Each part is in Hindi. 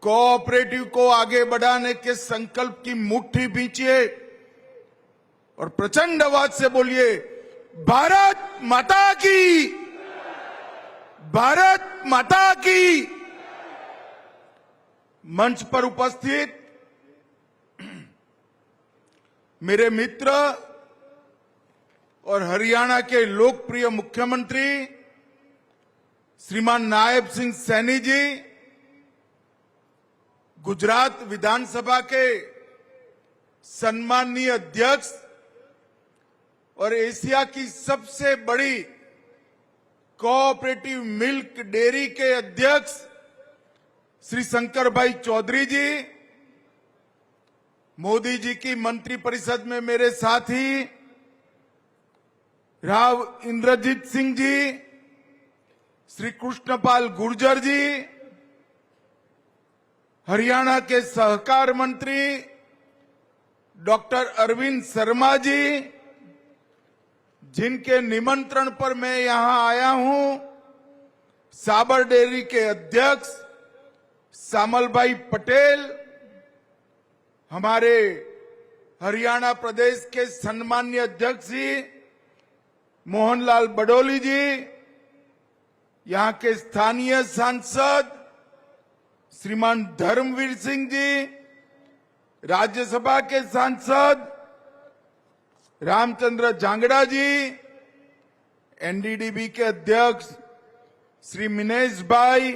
कोऑपरेटिव को आगे बढ़ाने के संकल्प की मुट्ठी भींचिए और प्रचंड आवाज से बोलिए, भारत माता की, भारत माता की। मंच पर उपस्थित मेरे मित्र और हरियाणा के लोकप्रिय मुख्यमंत्री श्रीमान नायब सिंह सैनी जी, गुजरात विधानसभा के सम्माननीय अध्यक्ष और एशिया की सबसे बड़ी कोऑपरेटिव मिल्क डेयरी के अध्यक्ष श्री शंकर भाई चौधरी जी, मोदी जी की मंत्रिपरिषद में मेरे साथी राव इंद्रजीत सिंह जी, श्री कृष्णपाल गुर्जर जी, हरियाणा के सहकार मंत्री डॉक्टर अरविंद शर्मा जी, जिनके निमंत्रण पर मैं यहां आया हूं, साबर डेयरी के अध्यक्ष श्यामल भाई पटेल, हमारे हरियाणा प्रदेश के सम्माननीय अध्यक्ष जी मोहनलाल बडोली जी, यहां के स्थानीय सांसद श्रीमान धर्मवीर सिंह जी, राज्यसभा के सांसद रामचंद्र जांगड़ा जी, एनडीडीबी के अध्यक्ष श्री मिनेश भाई,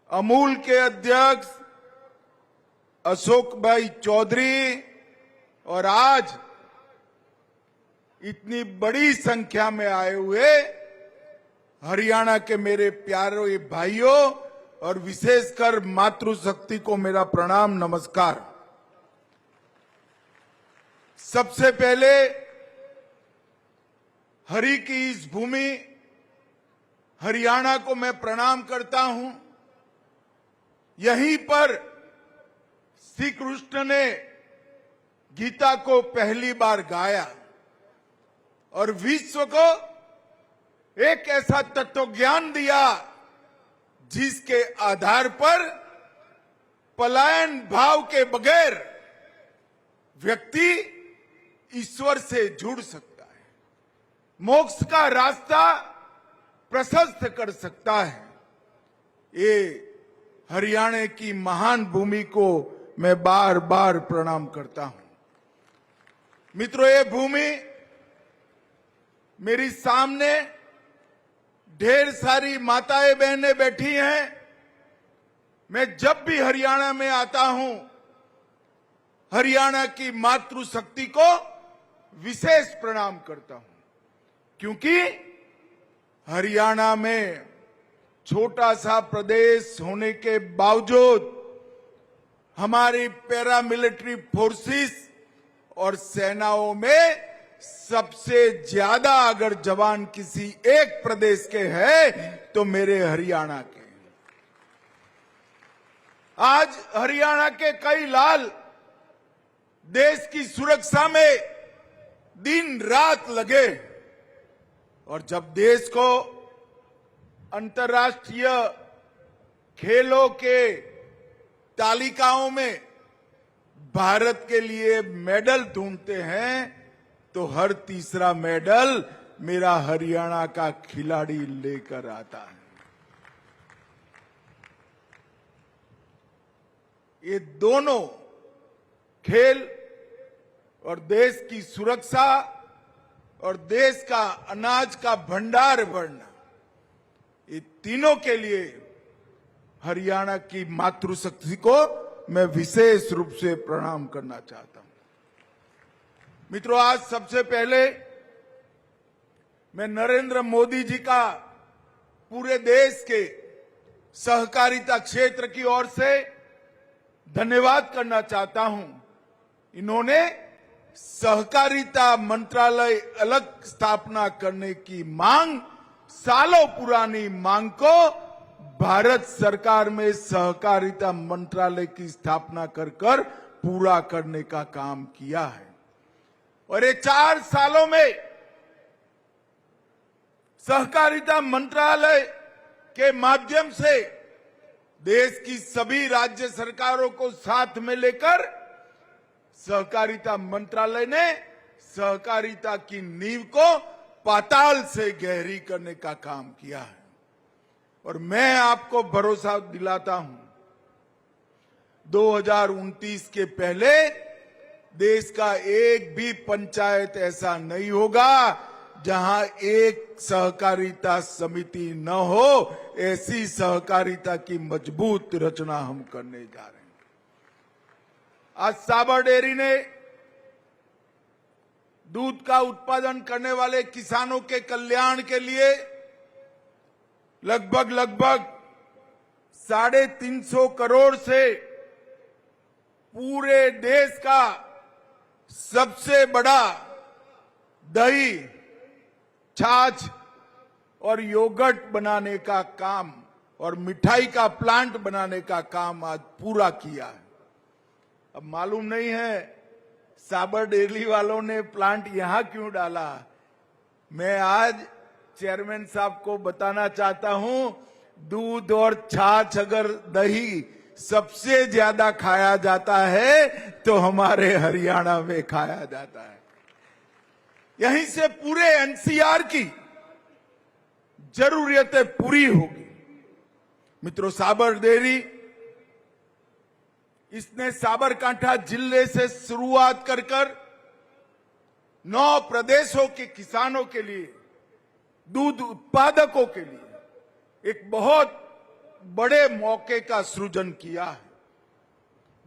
अमूल के अध्यक्ष अशोक भाई चौधरी, और आज इतनी बड़ी संख्या में आए हुए हरियाणा के मेरे प्यारे भाइयों और विशेषकर मातृशक्ति को मेरा प्रणाम नमस्कार। सबसे पहले हरि की इस भूमि हरियाणा को मैं प्रणाम करता हूं। यहीं पर श्री कृष्ण ने गीता को पहली बार गाया और विश्व को एक ऐसा तत्वज्ञान दिया जिसके आधार पर पलायन भाव के बगैर व्यक्ति ईश्वर से जुड़ सकता है, मोक्ष का रास्ता प्रशस्त कर सकता है। ये हरियाणा की महान भूमि को मैं बार बार प्रणाम करता हूं। मित्रों, ये भूमि मेरी सामने ढेर सारी माताएं बहनें बैठी हैं। मैं जब भी हरियाणा में आता हूं, हरियाणा की मातृशक्ति को विशेष प्रणाम करता हूं, क्योंकि हरियाणा में छोटा सा प्रदेश होने के बावजूद हमारी पैरामिलिट्री फोर्सेस और सेनाओं में सबसे ज्यादा अगर जवान किसी एक प्रदेश के हैं तो मेरे हरियाणा के। आज हरियाणा के कई लाल देश की सुरक्षा में दिन रात लगे, और जब देश को अंतर्राष्ट्रीय खेलों के तालिकाओं में भारत के लिए मेडल ढूंढते हैं तो हर तीसरा मेडल मेरा हरियाणा का खिलाड़ी लेकर आता है। ये दोनों खेल और देश की सुरक्षा और देश का अनाज का भंडार बढ़ना, ये तीनों के लिए हरियाणा की मातृशक्ति को मैं विशेष रूप से प्रणाम करना चाहता हूं। मित्रों, आज सबसे पहले मैं नरेंद्र मोदी जी का पूरे देश के सहकारिता क्षेत्र की ओर से धन्यवाद करना चाहता हूं। इन्होंने सहकारिता मंत्रालय अलग स्थापना करने की मांग, सालों पुरानी मांग को भारत सरकार में सहकारिता मंत्रालय की स्थापना कर पूरा करने का काम किया है। और ये 4 सालों में सहकारिता मंत्रालय के माध्यम से देश की सभी राज्य सरकारों को साथ में लेकर सहकारिता मंत्रालय ने सहकारिता की नींव को पाताल से गहरी करने का काम किया है। और मैं आपको भरोसा दिलाता हूं, 2029 के पहले देश का एक भी पंचायत ऐसा नहीं होगा जहां एक सहकारिता समिति न हो। ऐसी सहकारिता की मजबूत रचना हम करने जा रहे हैं। आज साबर डेयरी ने दूध का उत्पादन करने वाले किसानों के कल्याण के लिए लगभग 350 करोड़ से पूरे देश का सबसे बड़ा दही, छाछ और योगर्ट बनाने का काम और मिठाई का प्लांट बनाने का काम आज पूरा किया है। अब मालूम नहीं है साबर डेयरी वालों ने प्लांट यहां क्यों डाला। मैं आज चेयरमैन साहब को बताना चाहता हूं, दूध और छाछ अगर दही सबसे ज्यादा खाया जाता है तो हमारे हरियाणा में खाया जाता है। यहीं से पूरे एनसीआर की जरूरतें पूरी होगी। मित्रों, साबर डेयरी इसने साबरकांठा जिले से शुरुआत कर 9 प्रदेशों के किसानों के लिए, दूध उत्पादकों के लिए एक बहुत बड़े मौके का सृजन किया है।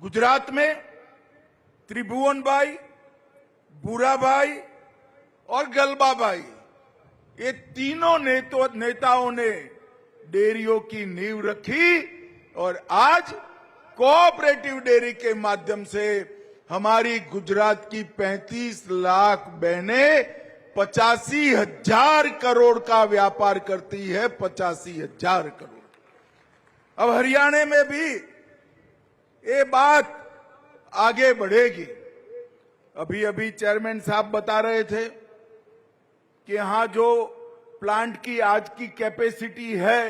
गुजरात में त्रिभुवन भाई, बुरा भाई और गलबा भाई, ये तीनों नेताओं ने डेयरियों की नींव रखी और आज कोऑपरेटिव डेयरी के माध्यम से हमारी गुजरात की 35 लाख बहनें 85,000 करोड़ का व्यापार करती है। 85,000 करोड़। अब हरियाणा में भी ये बात आगे बढ़ेगी। अभी चेयरमैन साहब बता रहे थे कि यहां जो प्लांट की आज की कैपेसिटी है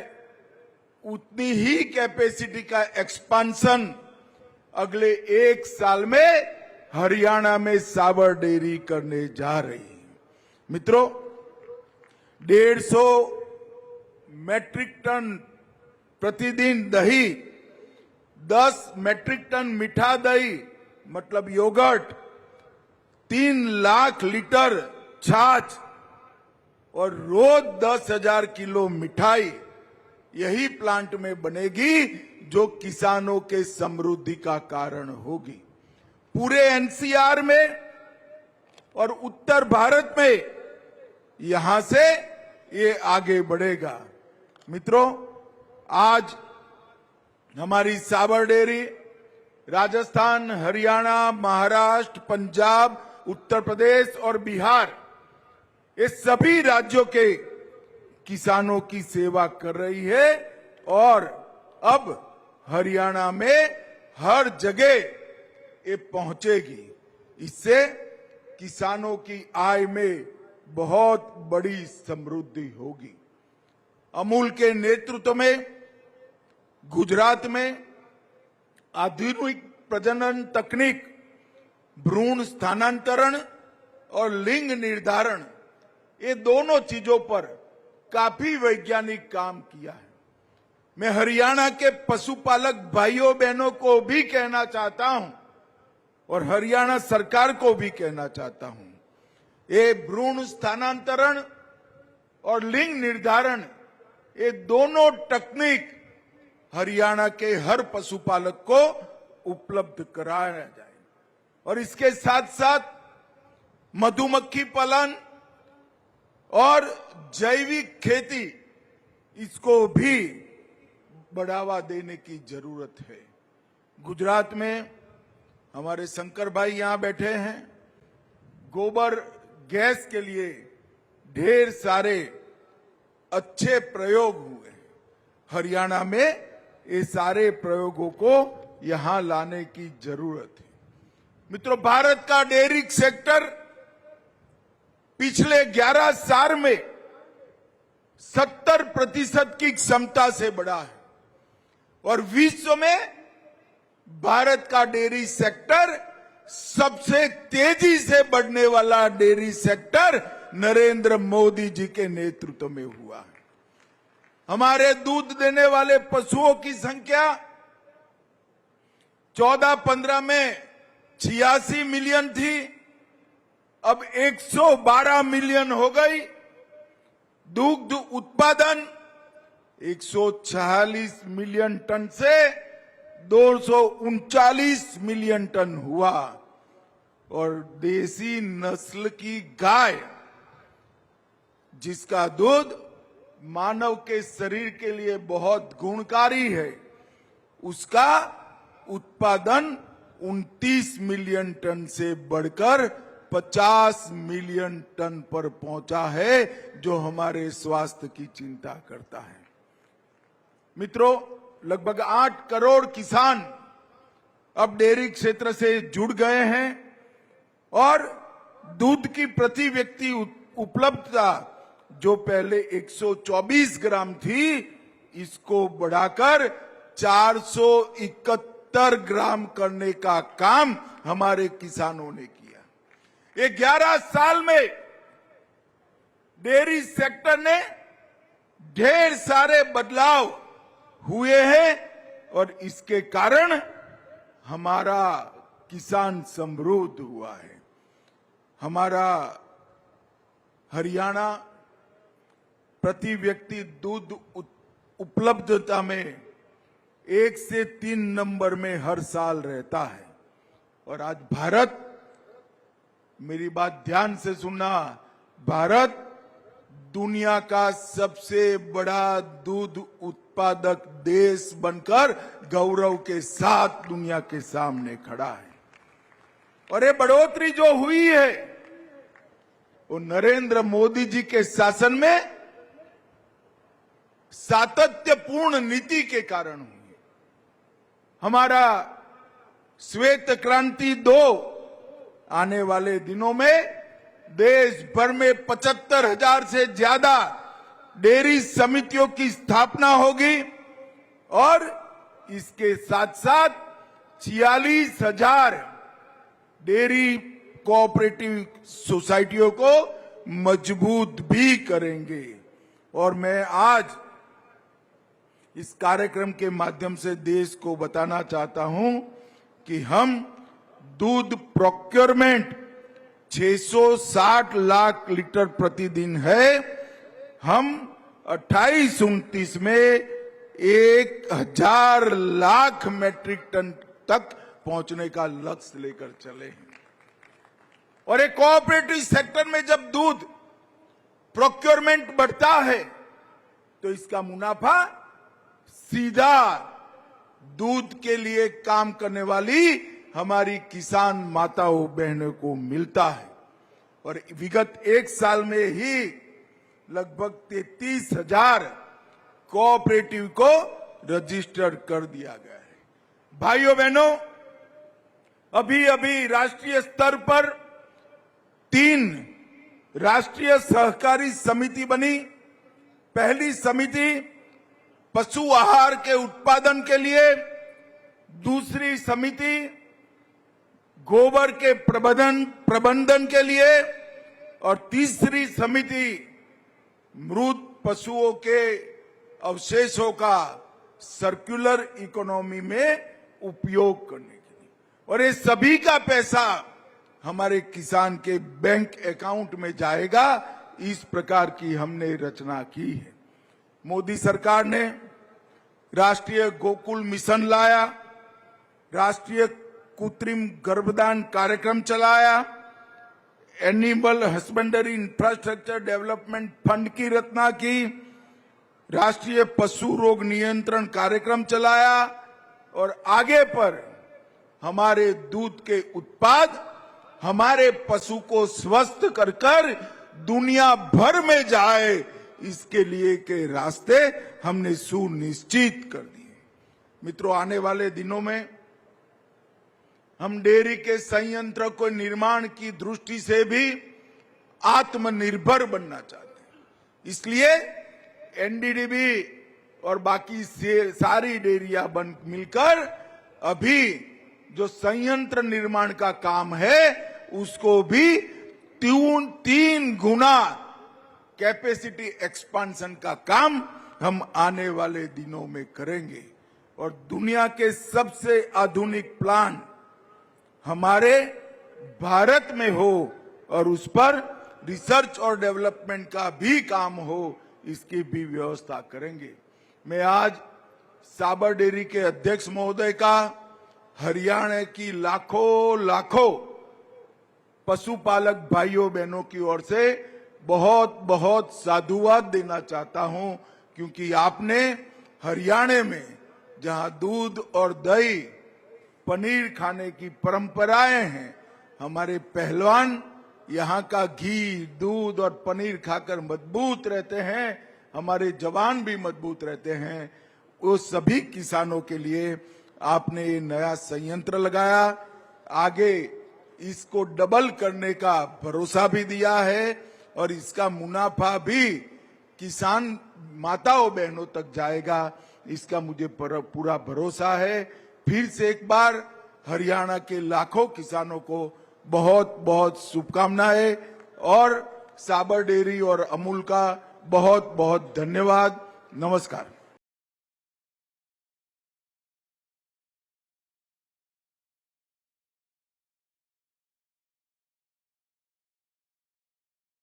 उतनी ही कैपेसिटी का एक्सपांशन अगले 1 साल में हरियाणा में साबर डेयरी करने जा रही है। मित्रों, 150 मैट्रिक टन प्रतिदिन दही, 10 मैट्रिक टन मीठा दही मतलब योगर्ट, 3 लाख लीटर छाछ और रोज 10,000 किलो मिठाई यही प्लांट में बनेगी जो किसानों के समृद्धि का कारण होगी। पूरे एनसीआर में और उत्तर भारत में यहां से ये आगे बढ़ेगा। मित्रों, आज हमारी साबर डेयरी राजस्थान, हरियाणा, महाराष्ट्र, पंजाब, उत्तर प्रदेश और बिहार, ये सभी राज्यों के किसानों की सेवा कर रही है और अब हरियाणा में हर जगह ये पहुंचेगी। इससे किसानों की आय में बहुत बड़ी समृद्धि होगी। अमूल के नेतृत्व में गुजरात में आधुनिक प्रजनन तकनीक, भ्रूण स्थानांतरण और लिंग निर्धारण, ये दोनों चीजों पर काफी वैज्ञानिक काम किया है। मैं हरियाणा के पशुपालक भाइयों बहनों को भी कहना चाहता हूं और हरियाणा सरकार को भी कहना चाहता हूं, ये भ्रूण स्थानांतरण और लिंग निर्धारण, ये दोनों तकनीक हरियाणा के हर पशुपालक को उपलब्ध कराया जाए। और इसके साथ साथ मधुमक्खी पालन और जैविक खेती, इसको भी बढ़ावा देने की जरूरत है। गुजरात में हमारे शंकर भाई यहां बैठे हैं, गोबर गैस के लिए ढेर सारे अच्छे प्रयोग हुए। हरियाणा में ये सारे प्रयोगों को यहां लाने की जरूरत है। मित्रों, भारत का डेयरी सेक्टर पिछले 11 साल में 70% की क्षमता से बढ़ा है। और विश्व में भारत का डेयरी सेक्टर सबसे तेजी से बढ़ने वाला डेयरी सेक्टर नरेंद्र मोदी जी के नेतृत्व में हुआ है। हमारे दूध देने वाले पशुओं की संख्या 14-15 में 86 मिलियन थी, अब 112 मिलियन हो गई। दुग्ध उत्पादन 146 मिलियन टन से 239 मिलियन टन हुआ और देसी नस्ल की गाय, जिसका दूध मानव के शरीर के लिए बहुत गुणकारी है, उसका उत्पादन 29 मिलियन टन से बढ़कर 50 मिलियन टन पर पहुंचा है, जो हमारे स्वास्थ्य की चिंता करता है। मित्रों, लगभग 8 करोड़ किसान अब डेयरी क्षेत्र से जुड़ गए हैं और दूध की प्रति व्यक्ति उपलब्धता जो पहले 124 ग्राम थी, इसको बढ़ाकर 471 ग्राम करने का काम हमारे किसानों ने किया। ये 11 साल में डेयरी सेक्टर ने ढेर सारे बदलाव हुए हैं और इसके कारण हमारा किसान समृद्ध हुआ है। हमारा हरियाणा प्रति व्यक्ति दूध उपलब्धता में 1 से 3 नंबर में हर साल रहता है और आज भारत, मेरी बात ध्यान से सुनना, भारत दुनिया का सबसे बड़ा दूध उत्पादक देश बनकर गौरव के साथ दुनिया के सामने खड़ा है। और ये बढ़ोतरी जो हुई है वो नरेंद्र मोदी जी के शासन में सातत्यपूर्ण नीति के कारण हुई। हमारा श्वेत क्रांति 2 आने वाले दिनों में देश भर में 75,000 से ज्यादा डेयरी समितियों की स्थापना होगी और इसके साथ साथ 46,000 डेयरी कोऑपरेटिव सोसाइटियों को मजबूत भी करेंगे। और मैं आज इस कार्यक्रम के माध्यम से देश को बताना चाहता हूं कि हम दूध प्रोक्योरमेंट 660 लाख लीटर प्रतिदिन है, हम 28-29 में 1,000 लाख मैट्रिक टन तक पहुंचने का लक्ष्य लेकर चले हैं। और एक कोऑपरेटिव सेक्टर में जब दूध प्रोक्योरमेंट बढ़ता है तो इसका मुनाफा सीधा दूध के लिए काम करने वाली हमारी किसान माताओं बहनों को मिलता है। और विगत 1 साल में ही लगभग 33,000 कोऑपरेटिव को रजिस्टर कर दिया गया है। भाइयों बहनों, अभी अभी राष्ट्रीय स्तर पर 3 राष्ट्रीय सहकारी समिति बनी। पहली समिति पशु आहार के उत्पादन के लिए, दूसरी समिति गोबर के प्रबंधन के लिए और तीसरी समिति मृत पशुओं के अवशेषों का सर्कुलर इकोनॉमी में उपयोग करने के लिए। और ये सभी का पैसा हमारे किसान के बैंक अकाउंट में जाएगा। इस प्रकार की हमने रचना की है। मोदी सरकार ने राष्ट्रीय गोकुल मिशन लाया, राष्ट्रीय कृत्रिम गर्भधान कार्यक्रम चलाया, animal husbandry infrastructure development fund की रचना की, राष्ट्रीय पशु रोग नियंत्रण कार्यक्रम चलाया और आगे पर हमारे दूध के उत्पाद हमारे पशु को स्वस्थ कर कर दुनिया भर में जाए, इसके लिए के रास्ते हमने सुनिश्चित कर दिए। मित्रों, आने वाले दिनों में हम डेयरी के संयंत्र को निर्माण की दृष्टि से भी आत्मनिर्भर बनना चाहते हैं। इसलिए एनडीडीबी और बाकी सारी डेयरियां बन मिलकर अभी जो संयंत्र निर्माण का काम है उसको भी 3 गुना कैपेसिटी एक्सपांशन का काम हम आने वाले दिनों में करेंगे। और दुनिया के सबसे आधुनिक प्लांट हमारे भारत में हो और उस पर रिसर्च और डेवलपमेंट का भी काम हो, इसकी भी व्यवस्था करेंगे। मैं आज साबर डेयरी के अध्यक्ष महोदय का हरियाणा की लाखों पशुपालक भाइयों बहनों की ओर से बहुत बहुत साधुवाद देना चाहता हूं, क्योंकि आपने हरियाणा में जहां दूध और दही पनीर खाने की परंपराएं हैं, हमारे पहलवान यहाँ का घी दूध और पनीर खाकर मजबूत रहते हैं, हमारे जवान भी मजबूत रहते हैं। वो सभी किसानों के लिए आपने ये नया संयंत्र लगाया, आगे इसको डबल करने का भरोसा भी दिया है और इसका मुनाफा भी किसान माताओं बहनों तक जाएगा, इसका मुझे पूरा भरोसा है। फिर से एक बार हरियाणा के लाखों किसानों को बहुत बहुत शुभकामनाएं और साबर डेयरी और अमूल का बहुत बहुत धन्यवाद। नमस्कार।